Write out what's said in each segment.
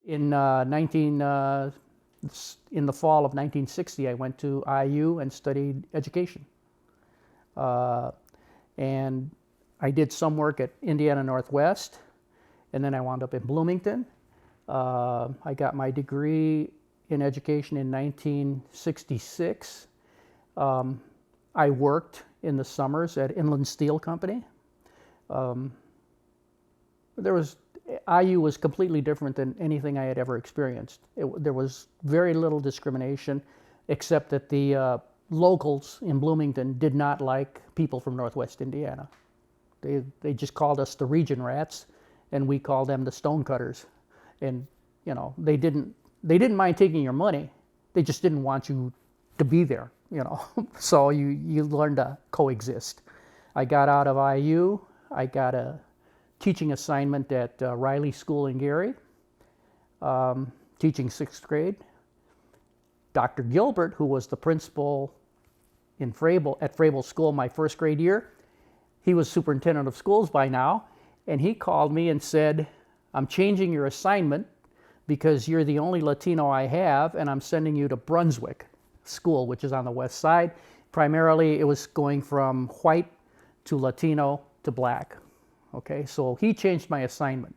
In in the fall of 1960, I went to IU and studied education. And I did some work at Indiana Northwest, and then I wound up in Bloomington. I got my degree in education in 1966. I worked in the summers at Inland Steel Company. IU was completely different than anything I had ever experienced. There was very little discrimination, except that the locals in Bloomington did not like people from Northwest Indiana. They just called us the region rats, and we called them the stonecutters. And you know, they didn't mind taking your money. They just didn't want you to be there. You know, so you learn to coexist. I got out of IU. I got a teaching assignment at Riley School in Gary, teaching 6th grade. Dr. Gilbert, who was the principal at Frable School my 1st grade year, he was superintendent of schools by now, and he called me and said, "I'm changing your assignment because you're the only Latino I have, and I'm sending you to Brunswick School, which is on the west side." Primarily, it was going from white to Latino to black. Okay, so he changed my assignment.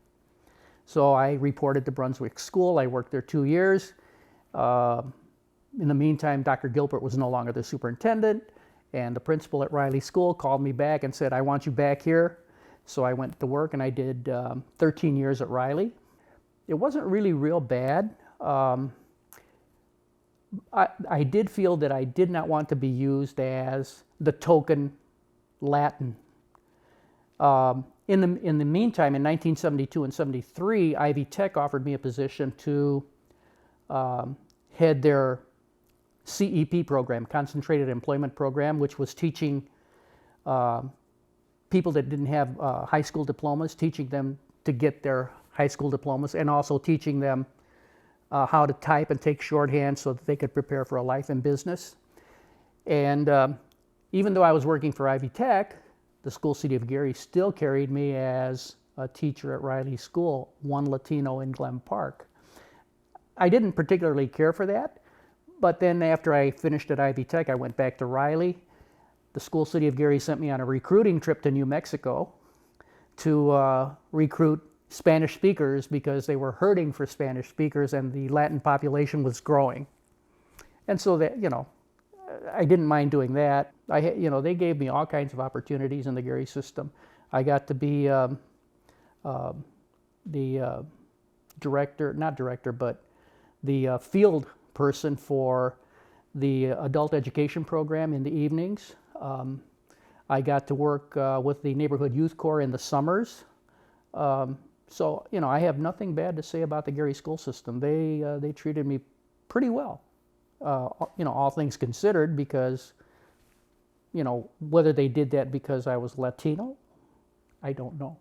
So I reported to Brunswick School. I worked there 2 years. In the meantime, Dr. Gilbert was no longer the superintendent, and the principal at Riley School called me back and said, "I want you back here." So I went to work, and I did 13 years at Riley. It wasn't really real bad. I did feel that I did not want to be used as the token Latin. In the meantime, in 1972 and 73, Ivy Tech offered me a position to head their CEP program, Concentrated Employment Program, which was teaching people that didn't have high school diplomas, teaching them to get their high school diplomas, and also teaching them how to type and take shorthand so that they could prepare for a life in business. And even though I was working for Ivy Tech, the school city of Gary still carried me as a teacher at Riley School, one Latino in Glen Park. I didn't particularly care for that, but then after I finished at Ivy Tech, I went back to Riley. The school city of Gary sent me on a recruiting trip to New Mexico to recruit Spanish speakers because they were hurting for Spanish speakers and the Latin population was growing. And so that, you know, I didn't mind doing that. They gave me all kinds of opportunities in the Gary system. I got to be the field person for the adult education program in the evenings. I got to work with the Neighborhood Youth Corps in the summers. So, you know, I have nothing bad to say about the Gary school system. They treated me pretty well. You know, all things considered, because, you know, whether they did that because I was Latino, I don't know.